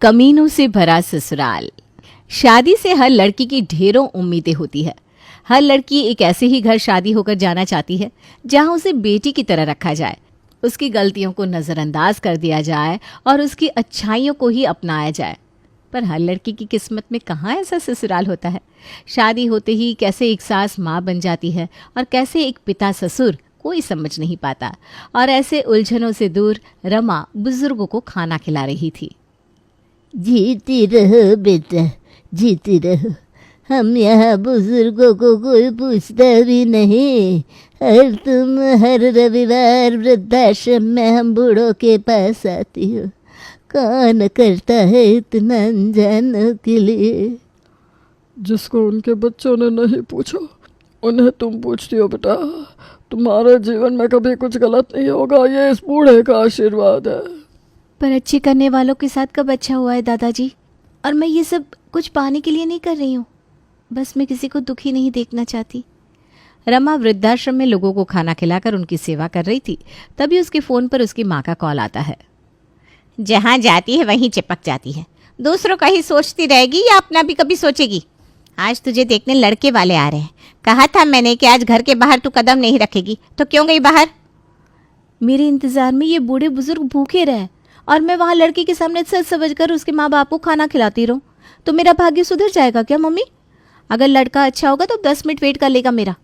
कमीनों से भरा ससुराल। शादी से हर लड़की की ढेरों उम्मीदें होती है। हर लड़की एक ऐसे ही घर शादी होकर जाना चाहती है जहां उसे बेटी की तरह रखा जाए, उसकी गलतियों को नज़रअंदाज कर दिया जाए और उसकी अच्छाइयों को ही अपनाया जाए। पर हर लड़की की किस्मत में कहाँ ऐसा ससुराल होता है। शादी होते ही कैसे एक सास माँ बन जाती है और कैसे एक पिता ससुर, कोई समझ नहीं पाता। और ऐसे उलझनों से दूर रमा बुजुर्गों को खाना खिला रही थी। जीती रहो बेटा, जीती रहो। हम यहाँ बुजुर्गों को कोई पूछता भी नहीं, और तुम हर रविवार वृद्धाश्रम में हम बूढ़ों के पास आती हो। कौन करता है इतना अनजानों के लिए? जिसको उनके बच्चों ने नहीं पूछा उन्हें तुम पूछती हो बेटा। तुम्हारे जीवन में कभी कुछ गलत नहीं होगा, ये इस बूढ़े का आशीर्वाद है। पर अच्छे करने वालों के साथ कब अच्छा हुआ है दादाजी? और मैं ये सब कुछ पाने के लिए नहीं कर रही हूँ, बस मैं किसी को दुखी नहीं देखना चाहती। रमा वृद्धाश्रम में लोगों को खाना खिलाकर उनकी सेवा कर रही थी। तभी उसके फ़ोन पर उसकी माँ का कॉल आता है। जहाँ जाती है वहीं चिपक जाती है, दूसरों का ही सोचती रहेगी या अपना भी कभी सोचेगी? आज तुझे देखने लड़के वाले आ रहे हैं। कहा था मैंने कि आज घर के बाहर तू कदम नहीं रखेगी, तो क्यों गई बाहर? मेरे इंतज़ार में ये बूढ़े बुजुर्ग भूखे रहे और मैं वहाँ लड़की के सामने सच समझ कर उसके माँ बाप को खाना खिलाती रहूँ, तो मेरा भाग्य सुधर जाएगा क्या मम्मी? अगर लड़का अच्छा होगा तो 10 मिनट वेट कर लेगा मेरा।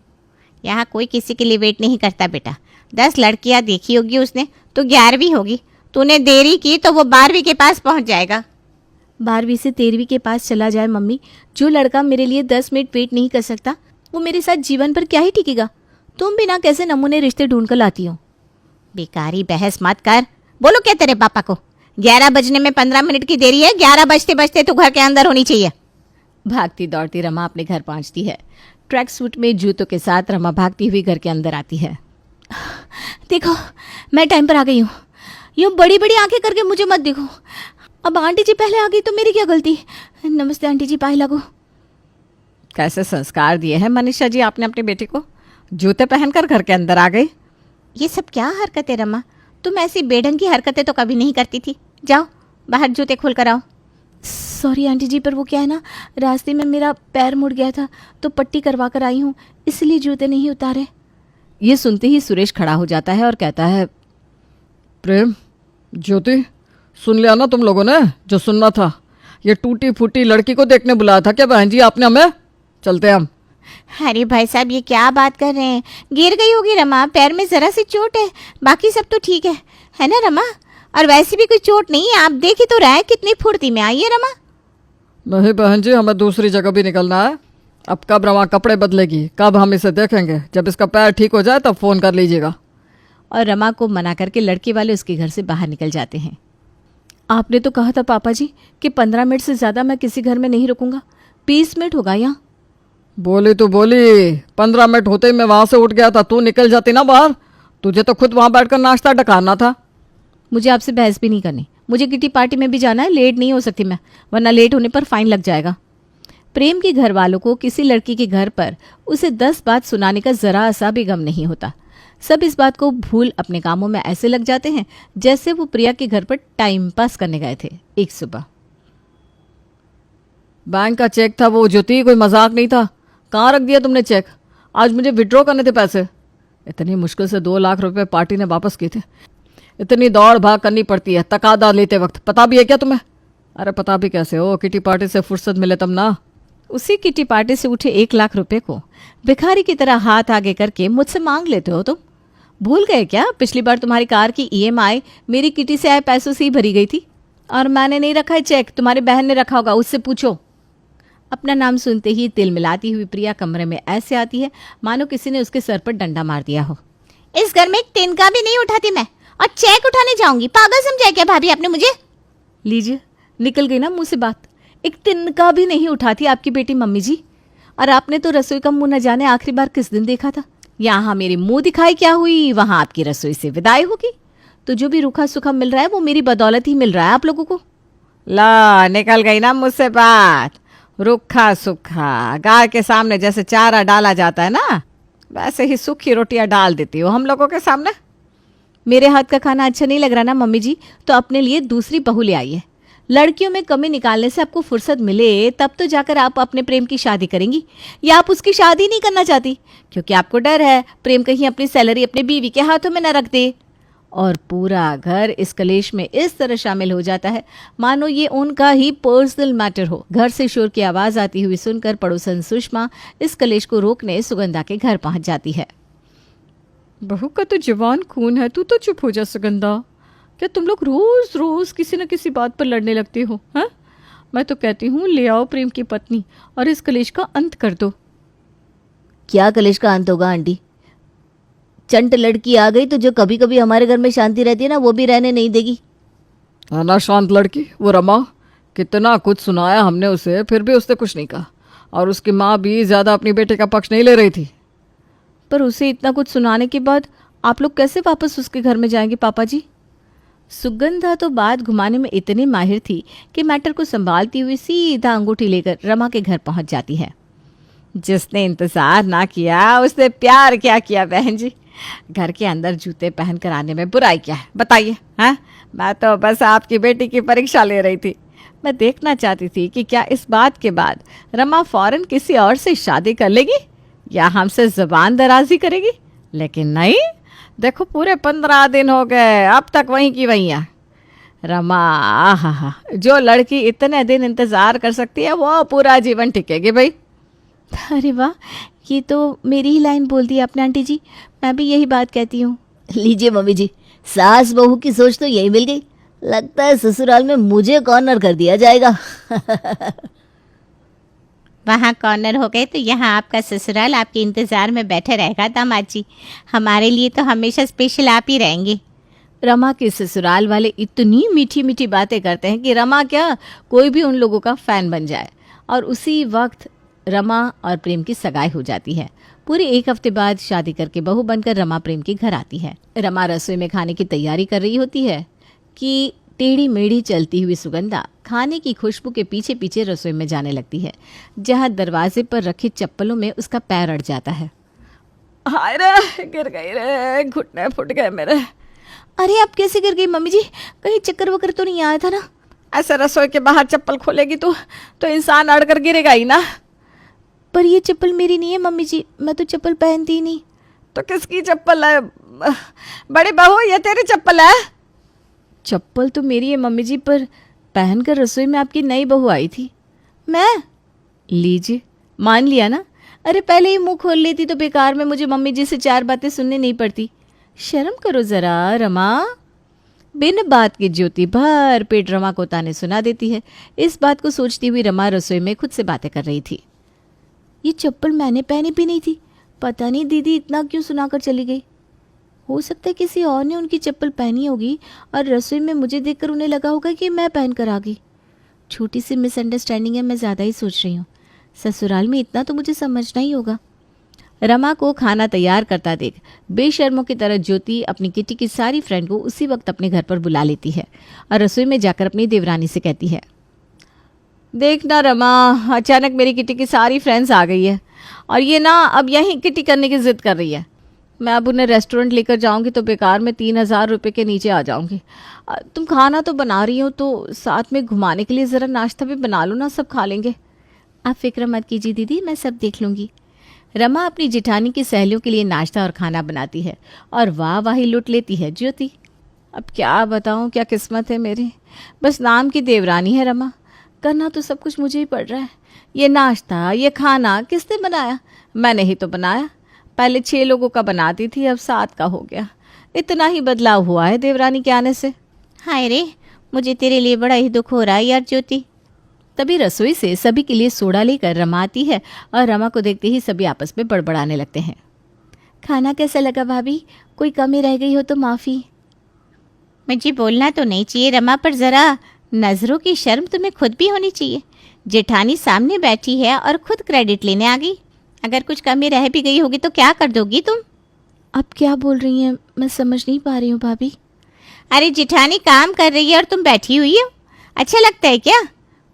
यहाँ कोई किसी के लिए वेट नहीं करता बेटा। 10 लड़कियाँ देखी होगी उसने तो 11वीं होगी। तूने देरी की तो वो 12वीं के पास पहुँच जाएगा। 12वीं से 13वीं के पास चला जाए मम्मी, जो लड़का मेरे लिए 10 मिनट वेट नहीं कर सकता वो मेरे साथ जीवन पर क्या ही टिकेगा। तुम बिना कैसे नमूने रिश्ते ढूंढ कर लाती हो? बेकारी बहस मत कर। बोलो क्या तेरे पापा को? 11 बजने में 15 मिनट की देरी है, 11 बजते बजते तू घर के अंदर होनी चाहिए। भागती दौड़ती रमा अपने घर पहुंचती है। ट्रैक सूट में जूतों के साथ रमा भागती हुई घर के अंदर आती है। देखो मैं टाइम पर आ गई हूँ। यूँ बड़ी बड़ी आंखें करके मुझे मत देखो। अब आंटी जी पहले आ गई तो मेरी क्या गलती? नमस्ते आंटी जी, पाए लगो। कैसे संस्कार दिए हैं मनीषा जी आपने अपने बेटे को? जूते पहनकर घर के अंदर आ गई। ये सब क्या हरकतें रमा? तुम ऐसी बेढंग की हरकतें तो कभी नहीं करती थी। जाओ बाहर जूते खोल कर आओ। सॉरी आंटी जी, पर वो क्या है ना, रास्ते में मेरा पैर मुड़ गया था तो पट्टी करवा कर आई हूँ, इसलिए जूते नहीं उतारे। ये सुनते ही सुरेश खड़ा हो जाता है और कहता है, प्रेम, ज्योति, सुन लिया ना तुम लोगों ने जो सुनना था? ये टूटी फूटी लड़की को देखने बुलाया था क्या बहन जी आपने हमें? चलते हम। अरे भाई साहब ये क्या बात कर रहे हैं? गिर गई होगी रमा, पैर में जरा सी चोट है, बाकी सब तो ठीक है ना रमा? और वैसे भी कोई चोट नहीं है, आप देख ही तो रहा है कितनी फुर्ती में आई है रमा। नहीं बहन जी, हमें दूसरी जगह भी निकलना है। अब कब रमा कपड़े बदलेगी, कब हम इसे देखेंगे? जब इसका पैर ठीक हो जाए तब फ़ोन कर लीजिएगा। और रमा को मना करके लड़के वाले उसके घर से बाहर निकल जाते हैं। आपने तो कहा था पापा जी कि 15 मिनट से ज़्यादा मैं किसी घर में नहीं रुकूंगा। 20 मिनट होगा यहाँ। बोली तो बोली, 15 मिनट होते ही मैं वहाँ से उठ गया था। तू निकल जाती ना बाहर, तुझे तो खुद वहाँ बैठकर नाश्ता डकारना था। मुझे आपसे बहस भी नहीं करनी। मुझे किटी पार्टी में भी जाना है, लेट नहीं हो सकती मैं, वरना लेट होने पर फाइन लग जाएगा। प्रेम के घर वालों को किसी लड़की के घर पर उसे 10 बात सुनाने का ज़रा सा भी गम नहीं होता। सब इस बात को भूल अपने कामों में ऐसे लग जाते हैं जैसे वो प्रिया के घर पर टाइम पास करने गए थे। एक सुबह बैंक का चेक था वो ज्योति, कोई मजाक नहीं था। कहाँ रख दिया तुमने चेक? आज मुझे विड्रॉ करने थे पैसे। इतनी मुश्किल से 2 लाख रुपए पार्टी ने वापस किए थे। इतनी दौड़ भाग करनी पड़ती है तकादा लेते वक्त, पता भी है क्या तुम्हें? अरे पता भी कैसे हो, किटी पार्टी से फुर्सत मिले तब ना। उसी किटी पार्टी से उठे 1 लाख रुपए को भिखारी की तरह हाथ आगे करके मुझसे मांग लेते हो तुम? भूल गए क्या पिछली बार तुम्हारी कार की EMI मेरी किटी से आए पैसों से ही भरी गई थी? और मैंने नहीं रखा है चेक, तुम्हारी बहन ने रखा होगा, उससे पूछो। अपना नाम सुनते ही तिल मिलाती हुई प्रिया कमरे में ऐसे आती है मानो किसी ने उसके सर पर डंडा मार दिया हो। इस घर में एक तिनका भी नहीं उठाती मैं, और चेक उठाने जाऊंगी? पागल समझा क्या भाभी आपने मुझे? लीजिए, निकल गई ना मुंह से बात। एक तिनका भी नहीं उठाती आपकी बेटी मम्मी जी। और आपने तो रसोई का मुंह न जाने आखिरी बार किस दिन देखा था? यहाँ मेरी मुंह दिखाई क्या हुई, वहां आपकी रसोई से विदाई होगी। तो जो भी रूखा सूखा मिल रहा है वो मेरी बदौलत ही मिल रहा है आप लोगों को। ला निकल गई ना मुझसे बात। रूखा सूखा गाय के सामने जैसे चारा डाला जाता है ना, वैसे ही सूखी रोटियां डाल देती हो हम लोगों के सामने। मेरे हाथ का खाना अच्छा नहीं लग रहा ना मम्मी जी, तो अपने लिए दूसरी बहू ले आइए। लड़कियों में कमी निकालने से आपको फुर्सत मिले तब तो जाकर आप अपने प्रेम की शादी करेंगी, या आप उसकी शादी नहीं करना चाहती क्योंकि आपको डर है प्रेम कहीं अपनी सैलरी अपनी बीवी के हाथों में न रख दे। और पूरा घर इस कलेश में इस तरह शामिल हो जाता है मानो ये उनका ही पर्सनल मैटर हो। घर से शोर की आवाज आती हुई सुनकर पड़ोसन सुषमा इस कलेश को रोकने सुगंधा के घर पहुंच जाती है। बहू का तो जवान खून है, तू तो चुप हो जा सुगंधा। क्या तुम लोग रोज रोज किसी न किसी बात पर लड़ने लगते हो? हैं? मैं तो कहती हूँ ले आओ प्रेम की पत्नी और इस कलेश का अंत कर दो। क्या कलेश का अंत होगा आंटी? चंट लड़की आ गई तो जो कभी कभी हमारे घर में शांति रहती है ना, वो भी रहने नहीं देगी। ना शांत लड़की वो रमा, कितना कुछ सुनाया हमने उसे, फिर भी उसने कुछ नहीं कहा। और उसकी माँ भी ज़्यादा अपनी बेटे का पक्ष नहीं ले रही थी। पर उसे इतना कुछ सुनाने के बाद आप लोग कैसे वापस उसके घर में जाएंगे पापा जी? सुगंधा तो बात घुमाने में इतनी माहिर थी कि मैटर को संभालती हुई सीधा अंगूठी लेकर रमा के घर पहुंच जाती है। जिसने इंतजार ना किया उसने प्यार क्या किया बहन जी। घर के अंदर जूते पहन कर आने में बुराई क्या है बताइए? हैं? मैं तो बस आपकी बेटी की परीक्षा ले रही थी। मैं देखना चाहती थी कि क्या इस बात के बाद रमा फौरन किसी और से शादी कर लेगी या हमसे जुबान दराजी करेगी। लेकिन नहीं, देखो पूरे 15 दिन हो गए अब तक वहीं की वहीं है। रमा आहा, जो लड़की इतने दिन इंतजार कर सकती है वो पूरा जीवन टिकेगी भाई। अरे वाह, ये तो मेरी ही लाइन बोल दी आपने आंटी जी। मैं भी यही बात कहती हूँ। लीजिए मम्मी जी, सास बहू की सोच तो यही मिल गई। लगता है ससुराल में मुझे कॉर्नर कर दिया जाएगा। वहाँ कॉर्नर हो गए तो यहाँ आपका ससुराल आपके इंतज़ार में बैठे रहेगा दामाद जी। हमारे लिए तो हमेशा स्पेशल आप ही रहेंगे। रमा के ससुराल वाले इतनी मीठी मीठी बातें करते हैं कि रमा क्या कोई भी उन लोगों का फैन बन जाए। और उसी वक्त रमा और प्रेम की सगाई हो जाती है। पूरे 1 हफ्ते बाद शादी करके बहू बनकर रमा प्रेम के घर आती है। रमा रसोई में खाने की तैयारी कर रही होती है कि टेढ़ी मेढ़ी चलती हुई सुगंधा खाने की खुशबू के पीछे पीछे रसोई में जाने लगती है, जहां दरवाजे पर रखी चप्पलों में उसका पैर अड़ जाता है। हाय रे, गिर गई रे, घुटने फुट गए मेरे। अरे आप कैसे गिर गई मम्मी जी? कहीं चक्कर वक्कर तो नहीं आया था ना? ऐसे रसोई के बाहर चप्पल खोलेगी तो इंसान अड़कर गिरेगा ही ना। पर ये चप्पल मेरी नहीं है मम्मी जी, मैं तो चप्पल पहनती ही नहीं। तो किसकी चप्पल है? बड़ी बहू ये तेरी चप्पल है? चप्पल तो मेरी है मम्मी जी, पर पहनकर रसोई में आपकी नई बहू आई थी। मैं? लीजिए, मान लिया ना। अरे पहले ही मुंह खोल लेती तो बेकार में मुझे मम्मी जी से 4 बातें सुननी नहीं पड़ती। शर्म करो जरा रमा। बिन बात की ज्योति भर पेट रमा को ताने सुना देती है। इस बात को सोचती हुई रमा रसोई में खुद से बातें कर रही थी। ये चप्पल मैंने पहनी भी नहीं थी, पता नहीं दीदी इतना क्यों सुनाकर चली गई। हो सकता है किसी और ने उनकी चप्पल पहनी होगी और रसोई में मुझे देखकर उन्हें लगा होगा कि मैं पहन कर आ गई। छोटी सी मिसअंडरस्टैंडिंग है, मैं ज़्यादा ही सोच रही हूँ। ससुराल में इतना तो मुझे समझना ही होगा। रमा को खाना तैयार करता देख बेशर्मों की तरह ज्योति अपनी किटी की सारी फ्रेंड को उसी वक्त अपने घर पर बुला लेती है और रसोई में जाकर अपनी देवरानी से कहती है, देखना रमा, अचानक मेरी किटी की सारी फ्रेंड्स आ गई है और ये ना अब यहीं किटी करने की जिद कर रही है। मैं अब उन्हें रेस्टोरेंट लेकर जाऊंगी तो बेकार में 3000 रुपये के नीचे आ जाऊंगी। तुम खाना तो बना रही हो तो साथ में घुमाने के लिए ज़रा नाश्ता भी बना लो ना, सब खा लेंगे। आप फिक्र मत कीजिए दीदी, मैं सब देख लूँगी। रमा अपनी जिठानी की सहेलियों के लिए नाश्ता और खाना बनाती है और वाही लुट लेती है ज्योति। अब क्या बताऊं, क्या किस्मत है मेरी, बस नाम की देवरानी है रमा। करना तो सब कुछ मुझे ही पड़ रहा है। ये नाश्ता ये खाना किसने बनाया? मैंने ही तो बनाया। पहले 6 लोगों का बनाती थी, अब 7 का हो गया। इतना ही बदलाव हुआ है देवरानी के आने से। हाय रे, मुझे तेरे लिए बड़ा ही दुख हो रहा है यार ज्योति। तभी रसोई से सभी के लिए सोडा लेकर रमा आती है और रमा को देखते ही सभी आपस में बड़बड़ाने लगते हैं। खाना कैसा लगा भाभी? कोई कमी रह गई हो तो माफ़ी। मुझे बोलना तो नहीं चाहिए रमा, पर ज़रा नज़रों की शर्म तुम्हें खुद भी होनी चाहिए। जेठानी सामने बैठी है और खुद क्रेडिट लेने आ गई। अगर कुछ कमी रह भी गई होगी तो क्या कर दोगी तुम? अब क्या बोल रही हैं, मैं समझ नहीं पा रही हूँ भाभी। अरे जेठानी काम कर रही है और तुम बैठी हुई हो, अच्छा लगता है क्या?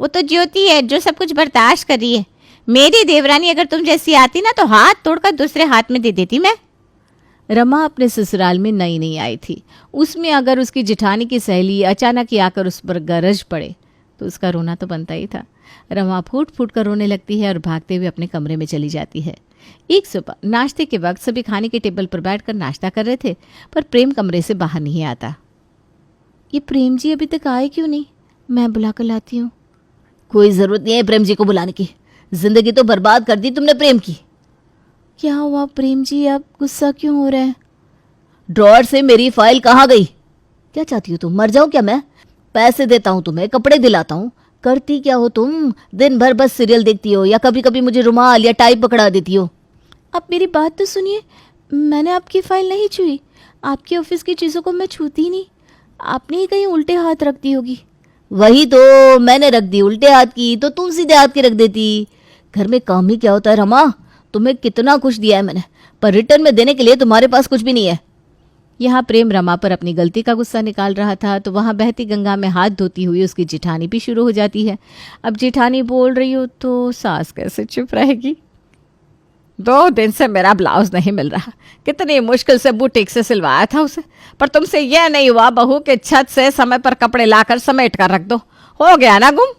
वो तो ज्योति है जो सब कुछ बर्दाश्त कर रही है। मेरी देवरानी अगर तुम जैसी आती ना तो हाथ तोड़कर दूसरे हाथ में दे देती मैं। रमा अपने ससुराल में नई नहीं आई थी, उसमें अगर उसकी जेठानी की सहेली अचानक ही आकर उस पर गरज पड़े तो उसका रोना तो बनता ही था। रमा फूट फूट कर रोने लगती है और भागते हुए अपने कमरे में चली जाती है। एक सुबह नाश्ते के वक्त सभी खाने के टेबल पर बैठकर नाश्ता कर रहे थे, पर प्रेम कमरे से बाहर नहीं आता। ये प्रेम जी अभी तक आए क्यों नहीं? मैं बुला कर लाती हूँ। कोई ज़रूरत नहीं है प्रेम जी को बुलाने की, ज़िंदगी तो बर्बाद कर दी तुमने प्रेम की। क्या हुआ प्रेम जी, आप गुस्सा क्यों हो रहे हैं? ड्रॉअर से मेरी फाइल कहाँ गई? क्या चाहती हो तुम, मर जाओ क्या मैं? पैसे देता हूँ तुम्हें, कपड़े दिलाता हूँ, करती क्या हो तुम? दिन भर बस सीरियल देखती हो या कभी कभी मुझे रुमाल या टाई पकड़ा देती हो। आप मेरी बात तो सुनिए, मैंने आपकी फाइल नहीं छुई। आपके ऑफिस की चीज़ों को मैं छूती ही नहीं। आपने ही कहीं उल्टे हाथ रख दी होगी। वही तो मैंने रख दी उल्टे हाथ की, तो तुम सीधे हाथ की रख देती। घर में काम ही क्या होता है रमा? तुम्हें कितना कुछ दिया है मैंने, पर रिटर्न में देने के लिए तुम्हारे पास कुछ भी नहीं है। यहाँ प्रेम रमा पर अपनी गलती का गुस्सा निकाल रहा था तो वहाँ बहती गंगा में हाथ धोती हुई उसकी जेठानी भी शुरू हो जाती है। अब जेठानी बोल रही हो तो सास कैसे चुप रहेगी? 2 दिन से मेरा ब्लाउज नहीं मिल रहा, कितनी मुश्किल से बुटीक से सिलवाया था उसे, पर तुमसे यह नहीं हुआ बहू के छत से समय पर कपड़े लाकर समेट कर रख दो, हो गया ना गुम।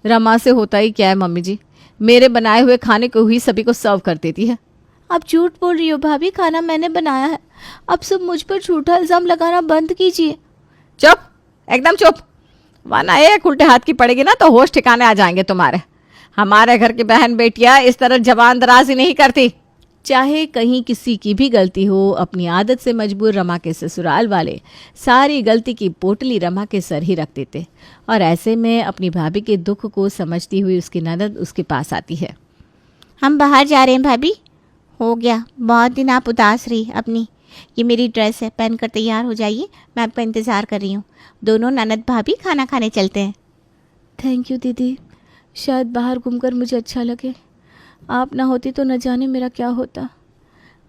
रमा से होता ही क्या है मम्मी जी, मेरे बनाए हुए खाने को ही सभी को सर्व कर देती है। आप झूठ बोल रही हो भाभी, खाना मैंने बनाया है। अब सब मुझ पर झूठा इल्ज़ाम लगाना बंद कीजिए। चुप, एकदम चुप, वरना एक उल्टे हाथ की पड़ेगी ना तो होश ठिकाने आ जाएंगे तुम्हारे। हमारे घर की बहन बेटियां इस तरह जबान दराजी नहीं करती। चाहे कहीं किसी की भी गलती हो, अपनी आदत से मजबूर रमा के ससुराल वाले सारी गलती की पोटली रमा के सर ही रख देते। और ऐसे में अपनी भाभी के दुख को समझती हुई उसकी ननद उसके पास आती है। हम बाहर जा रहे हैं भाभी। हो गया, बहुत दिन आप उदास रही अपनी। ये मेरी ड्रेस है, पहन कर तैयार हो जाइए, मैं आपका इंतज़ार कर रही हूँ। दोनों ननद भाभी खाना खाने चलते हैं। थैंक यू दीदी, शायद बाहर घूमकर मुझे अच्छा लगे। आप ना होती तो न जाने मेरा क्या होता।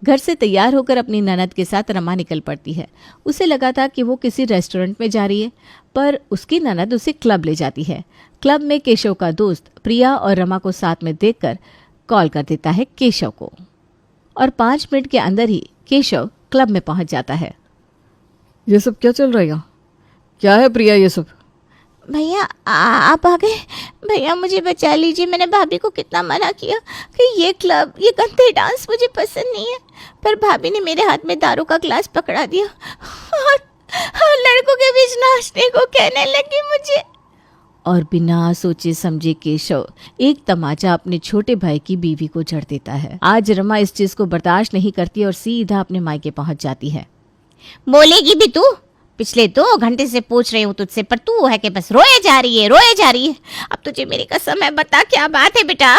घर से तैयार होकर अपनी ननद के साथ रमा निकल पड़ती है। उसे लगा था कि वो किसी रेस्टोरेंट में जा रही है, पर उसकी ननद उसे क्लब ले जाती है। क्लब में केशव का दोस्त प्रिया और रमा को साथ में देखकर कॉल कर देता है केशव को, और 5 मिनट के अंदर ही केशव क्लब में पहुंच जाता है। ये सब क्या चल रहा है? क्या है प्रिया ये सब? भैया आप आ गए। भैया मुझे बचा लीजिए, मैंने भाभी को कितना मना किया कि ये क्लब, ये गंदे डांस मुझे पसंद नहीं है, पर भाभी ने मेरे हाथ में दारू का ग्लास पकड़ा दिया और लड़कों के बीच नाचने को कहने लगी मुझे। और बिना सोचे समझे केशव एक तमाचा अपने छोटे भाई की बीवी को जड़ देता है। आज रमा इस चीज को बर्दाश्त नहीं करती और सीधा अपने मायके पहुंच जाती है। बोलेगी भी तू? पिछले 2 घंटे से पूछ रही हूँ तुझसे, पर तू है कि बस रोए जा रही है, रोए जा रही है। अब तुझे मेरी कसम है, बता क्या बात है बेटा?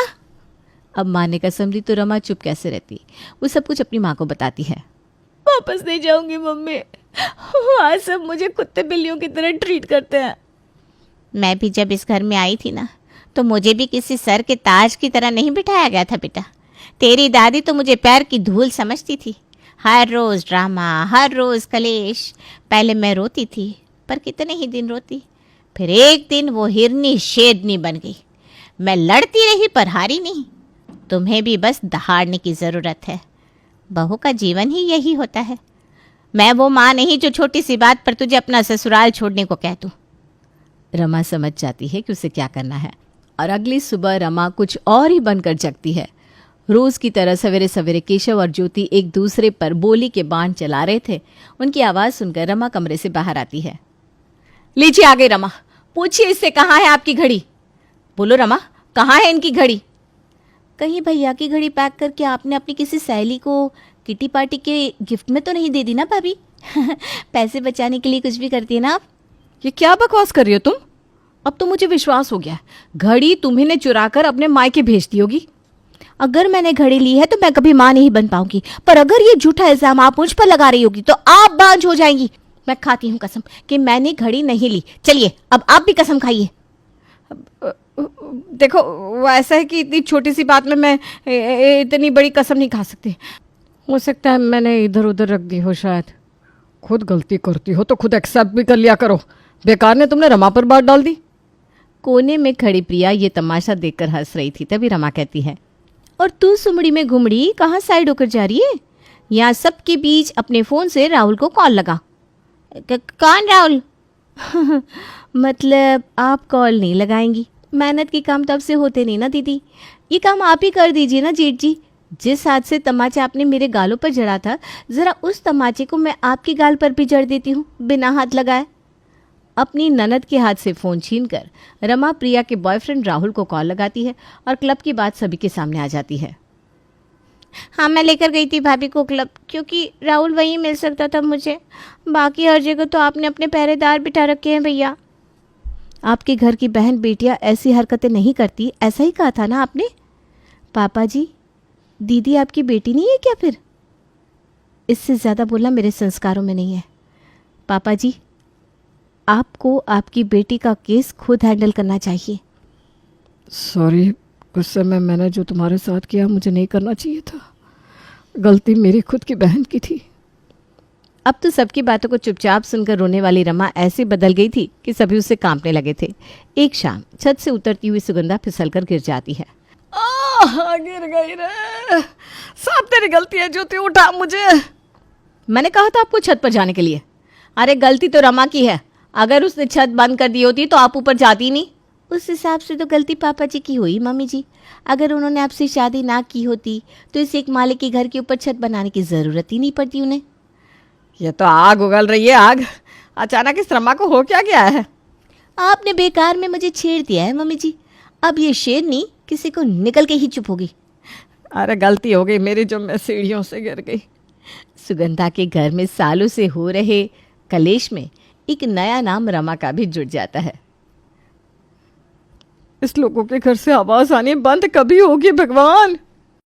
अब माँ ने कसम ली तो रमा चुप कैसे रहती। वो सब कुछ अपनी माँ को बताती है। वापस नहीं जाऊंगी मम्मी, वहाँ सब मुझे कुत्ते बिल्लियों की तरह ट्रीट करते हैं। मैं भी जब इस घर में आई थी ना, तो मुझे भी किसी सर के ताज की तरह नहीं बिठाया गया था बेटा। तेरी दादी तो मुझे पैर की धूल समझती थी। हर रोज़ ड्रामा, हर रोज़ कलेश। पहले मैं रोती थी, पर कितने ही दिन रोती, फिर एक दिन वो हिरनी शेरनी बन गई। मैं लड़ती रही पर हारी नहीं। तुम्हें भी बस दहाड़ने की ज़रूरत है। बहू का जीवन ही यही होता है। मैं वो माँ नहीं जो छोटी सी बात पर तुझे अपना ससुराल छोड़ने को कह दूँ। रमा समझ जाती है कि उसे क्या करना है, और अगली सुबह रमा कुछ और ही बनकर जगती है। रोज की तरह सवेरे सवेरे केशव और ज्योति एक दूसरे पर बोली के बाण चला रहे थे। उनकी आवाज़ सुनकर रमा कमरे से बाहर आती है। लीजिए आ गई रमा, पूछिए इससे कहाँ है आपकी घड़ी। बोलो रमा, कहाँ है इनकी घड़ी? कहीं भैया की घड़ी पैक करके आपने अपनी किसी सहेली को किटी पार्टी के गिफ्ट में तो नहीं दे दी ना भाभी? पैसे बचाने के लिए कुछ भी करती है ना आप। ये क्या बकवास कर रही हो तुम? अब तो मुझे विश्वास हो गया, घड़ी तुम्ही ने चुरा कर अपने मायके भेज दी होगी। अगर मैंने घड़ी ली है तो मैं कभी माँ नहीं बन पाऊंगी, पर अगर ये झूठा इल्जाम आप मुझ पर लगा रही होगी तो आप बांझ हो जाएंगी। मैं खाती हूँ कसम कि मैंने घड़ी नहीं ली। चलिए अब आप भी कसम खाइए। देखो, वो ऐसा है कि इतनी छोटी सी बात में मैं इतनी बड़ी कसम नहीं खा सकती। हो सकता है मैंने इधर उधर रख दी हो, शायद। खुद गलती करती हो तो खुद एक्सेप्ट भी कर लिया करो। बेकार ने तुमने रमा पर बात डाल दी। कोने में खड़ी प्रिया ये तमाशा देखकर हंस रही थी। तभी रमा कहती है, और तू सुमड़ी में घुमड़ी कहाँ साइड होकर जा रही है? यहाँ सबके बीच अपने फ़ोन से राहुल को कॉल लगा। कौन राहुल? मतलब आप कॉल नहीं लगाएंगी? मेहनत के काम तब से होते नहीं ना दीदी, ये काम आप ही कर दीजिए ना जेठ जी। जिस हाथ से तमाचा आपने मेरे गालों पर जड़ा था, ज़रा उस तमाचे को मैं आपकी गाल पर भी जड़ देती हूँ बिना हाथ लगाए। अपनी ननद के हाथ से फ़ोन छीनकर रमा प्रिया के बॉयफ्रेंड राहुल को कॉल लगाती है और क्लब की बात सभी के सामने आ जाती है। हाँ, मैं लेकर गई थी भाभी को क्लब, क्योंकि राहुल वहीं मिल सकता था मुझे। बाकी हर जगह तो आपने अपने पहरेदार बिठा रखे हैं भैया। आपके घर की बहन बेटियां ऐसी हरकतें नहीं करती, ऐसा ही कहा था ना आपने? पापा जी, दीदी आपकी बेटी नहीं है क्या फिर? इससे ज़्यादा बोलना मेरे संस्कारों में नहीं है। पापा जी, आपको आपकी बेटी का केस खुद हैंडल करना चाहिए। सॉरी, गुस्से में मैंने जो तुम्हारे साथ किया मुझे नहीं करना चाहिए था। गलती मेरी खुद की बहन की थी। अब तो सबकी बातों को चुपचाप सुनकर रोने वाली रमा ऐसे बदल गई थी कि सभी उससे कांपने लगे थे। एक शाम छत से उतरती हुई सुगंधा फिसलकर गिर जाती है। गिर गई रे। सब तेरी गलती है ज्योति, उठा मुझे। मैंने कहा था आपको छत पर जाने के लिए। अरे गलती तो रमा की है, अगर उसने छत बंद कर दी होती तो आप ऊपर जाती नहीं। उस हिसाब से तो गलती पापा जी की हुई मम्मी जी। अगर उन्होंने आपसे शादी ना की होती तो इस एक मालिक के घर के ऊपर छत बनाने की ज़रूरत ही नहीं पड़ती उन्हें। ये तो आग उगल रही है, आग। अचानक इस रमा को हो क्या गया है? आपने बेकार में मुझे छेड़ दिया है मम्मी जी। अब ये शेरनी किसी को निकल के ही चुप होगी। अरे गलती हो गई मेरी, जो मैं सीढ़ियों से गिर गई। सुगंधा के घर में सालों से हो रहे कलेश में एक नया नाम रमा का भी जुड़ जाता है। इस लोगों के घर से आवाज आनी बंद कभी होगी भगवान?